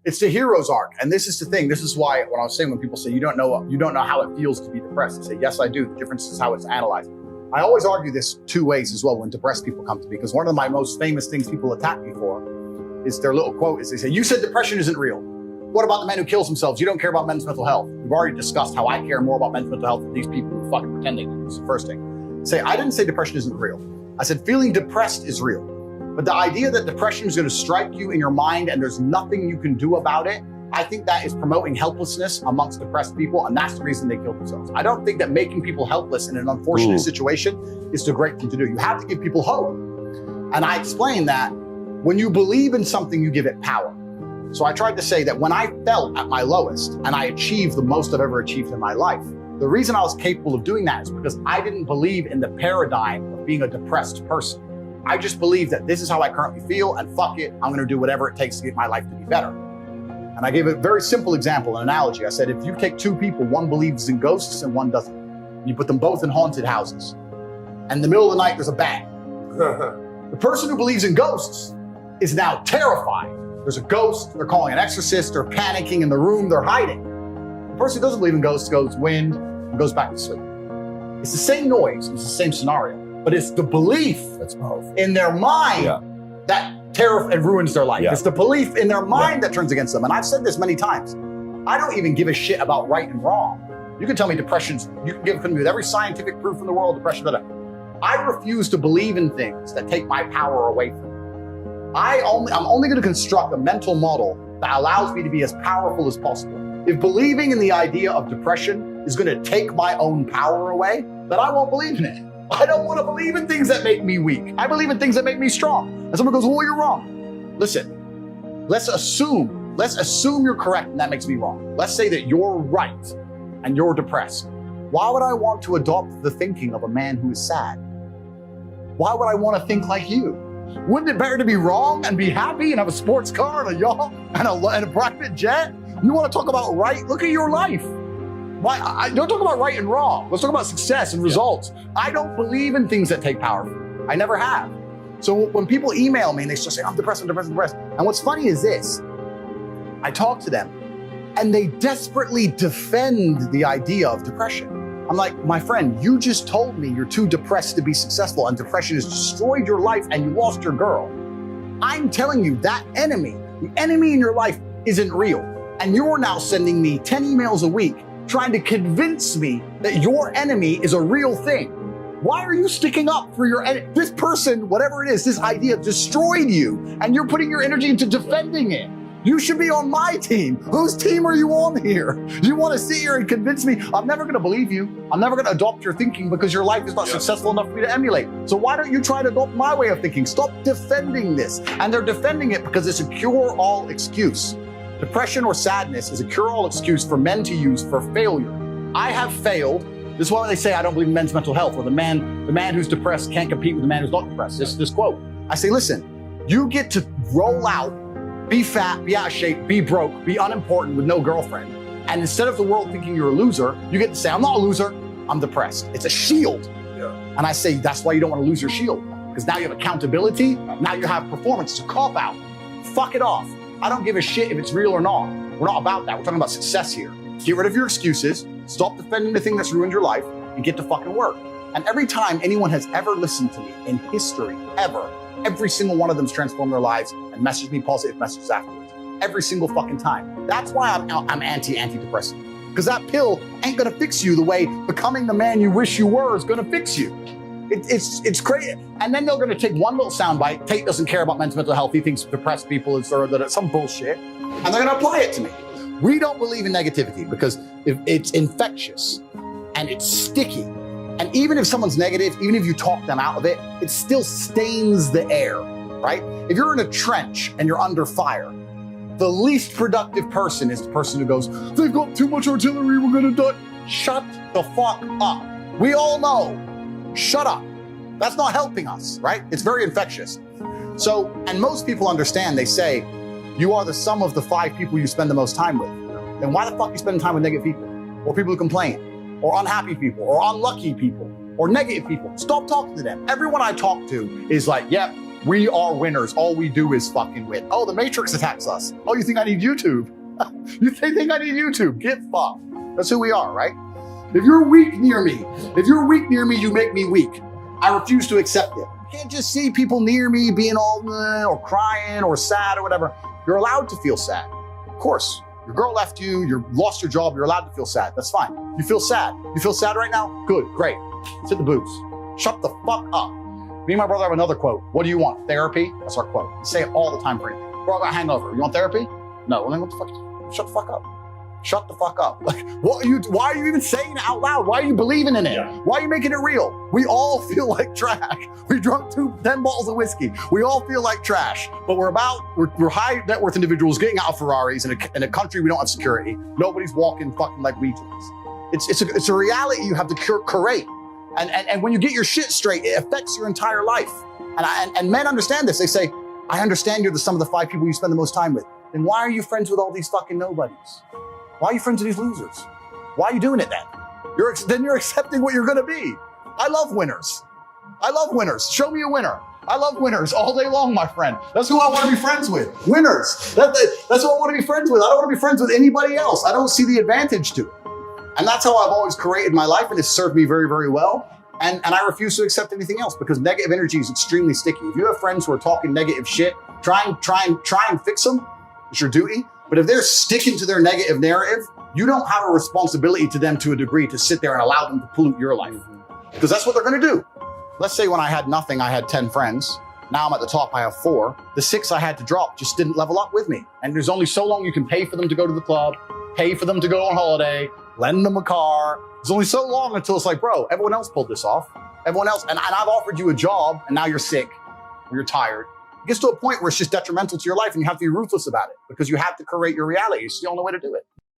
It's the hero's arc. And this is the thing. This is why when I was saying, when people say you don't know how it feels to be depressed, I say, yes, I do. The difference is how it's analyzed. I always argue this two ways as well when depressed people come to me, because one of my most famous things people attack me for is their little quote is they say, you said depression isn't real. What about the men who kills themselves? You don't care about men's mental health. We've already discussed how I care more about men's mental health than these people who are fucking pretending. It's the first thing. Say, I didn't say depression isn't real. I said feeling depressed is real. But the idea that depression is going to strike you in your mind and there's nothing you can do about it, I think that is promoting helplessness amongst depressed people, and that's the reason they kill themselves. I don't think that making people helpless in an unfortunate situation is the great thing to do. You have to give people hope. And I explained that when you believe in something, you give it power. So I tried to say that when I felt at my lowest and I achieved the most I've ever achieved in my life, the reason I was capable of doing that is because I didn't believe in the paradigm of being a depressed person. I just believed that this is how I currently feel, and fuck it, I'm gonna do whatever it takes to get my life to be better. And I gave a very simple example, an analogy. I said, if you take two people, one believes in ghosts and one doesn't, you put them both in haunted houses, and in the middle of the night, there's a bang. The person who believes in ghosts is now terrified. There's a ghost, they're calling an exorcist, they're panicking in the room, they're hiding. The person who doesn't believe in ghosts goes wind and goes back to sleep. It's the same noise, it's the same scenario, but it's the belief That's powerful. in their mind that terrifies and ruins their life. It's the belief in their mind that turns against them. And I've said this many times. I don't even give a shit about right and wrong. You can tell me depression's, you can give me with every scientific proof in the world, depression, I refuse to believe in things that take my power away from me. I'm only going to construct a mental model that allows me to be as powerful as possible. If believing in the idea of depression is going to take my own power away, then I won't believe in it. I don't want to believe in things that make me weak. I believe in things that make me strong. And someone goes, well, you're wrong. Listen, let's assume you're correct and that makes me wrong. Let's say that you're right and you're depressed. Why would I want to adopt the thinking of a man who is sad? Why would I want to think like you? Wouldn't it better to be wrong and be happy and have a sports car and a yacht and a private jet? You want to talk about right? Look at your life. Why? Don't talk about right and wrong. Let's talk about success and results. I don't believe in things that take power from me. I never have. So when people email me and they start saying, I'm depressed, I'm depressed, I'm depressed. And what's funny is this, I talk to them and they desperately defend the idea of depression. I'm like, my friend, you just told me you're too depressed to be successful and depression has destroyed your life and you lost your girl. I'm telling you that the enemy in your life isn't real. And you're now sending me 10 emails a week trying to convince me that your enemy is a real thing. Why are you sticking up for your enemy? This person, whatever it is, this idea destroyed you and you're putting your energy into defending it. You should be on my team. Whose team are you on here? You want to sit here and convince me? I'm never going to believe you. I'm never going to adopt your thinking because your life is not successful enough for me to emulate. So why don't you try to adopt my way of thinking? Stop defending this. And they're defending it because it's a cure-all excuse. Depression or sadness is a cure-all excuse for men to use for failure. I have failed. This is why they say I don't believe in men's mental health, or the man who's depressed can't compete with the man who's not depressed. This quote. I say, listen, you get to roll out, be fat, be out of shape, be broke, be unimportant with no girlfriend. And instead of the world thinking you're a loser, you get to say, I'm not a loser, I'm depressed. It's a shield. And I say, that's why you don't want to lose your shield. Because now you have accountability, now you have performance. It's a cop-out. Fuck it off. I don't give a shit if it's real or not. We're not about that. We're talking about success here. Get rid of your excuses, stop defending the thing that's ruined your life, and get to fucking work. And every time anyone has ever listened to me in history, ever, every single one of them's transformed their lives and messaged me positive messages afterwards. Every single fucking time. That's why I'm anti-depressant. Because that pill ain't gonna fix you the way becoming the man you wish you were is gonna fix you. It's crazy. And then they're going to take one little soundbite. Tate doesn't care about men's mental health. He thinks depressed people is some bullshit. And they're going to apply it to me. We don't believe in negativity because it's infectious and it's sticky. And even if someone's negative, even if you talk them out of it, it still stains the air, right? If you're in a trench and you're under fire, the least productive person is the person who goes, they've got too much artillery, we're going to die. Shut the fuck up. We all know. Shut up. That's not helping us, right? It's very infectious. So, and most people understand, they say, you are the sum of the 5 people you spend the most time with. Then why the fuck are you spending time with negative people? Or people who complain? Or unhappy people? Or unlucky people? Or negative people? Stop talking to them. Everyone I talk to is like, yep, We are winners. All we do is fucking win. Oh, the Matrix attacks us. Oh, you think I need YouTube? You think I need YouTube? Get fucked. That's who we are, right? If you're weak near me, you make me weak. I refuse to accept it. You can't just see people near me being all or crying or sad or whatever. You're allowed to feel sad. Of course. Your girl left you, you lost your job, you're allowed to feel sad. That's fine. You feel sad. You feel sad right now? Good, great. Let's hit the booze. Shut the fuck up. Me and my brother have another quote. What do you want? Therapy? That's our quote. We say it all the time for anything. Bro, I got a hangover. You want therapy? No. Well, then what the fuck? Shut the fuck up. Shut the fuck up. Like, why are you even saying it out loud? Why are you believing in it? Yeah. Why are you making it real? We all feel like trash. We drunk 10 bottles of whiskey. We all feel like trash, but we're high net worth individuals getting out of Ferraris in a country we don't have security. Nobody's walking fucking like we do. It's a reality you have to curate. And when you get your shit straight, it affects your entire life. And men understand this. They say, I understand you're the sum of the 5 people you spend the most time with. Then why are you friends with all these fucking nobodies? Why are you friends with these losers? Why are you doing it then? Then you're accepting what you're gonna be. I love winners. I love winners. Show me a winner. I love winners all day long, my friend. That's who I want to be friends with. Winners. That's who I want to be friends with. I don't want to be friends with anybody else. I don't see the advantage to it. And that's how I've always created my life, and it's served me very, very well. And I refuse to accept anything else because negative energy is extremely sticky. If you have friends who are talking negative shit, try and fix them. It's your duty. But if they're sticking to their negative narrative, you don't have a responsibility to them to a degree to sit there and allow them to pollute your life. Because that's what they're going to do. Let's say when I had nothing, I had 10 friends. Now I'm at the top, I have 4. The 6 I had to drop just didn't level up with me. And there's only so long you can pay for them to go to the club, pay for them to go on holiday, lend them a car. It's only so long until it's like, bro, everyone else pulled this off. Everyone else, and I've offered you a job, and now you're sick, or you're tired. It gets to a point where it's just detrimental to your life, and you have to be ruthless about it because you have to create your reality. It's the only way to do it.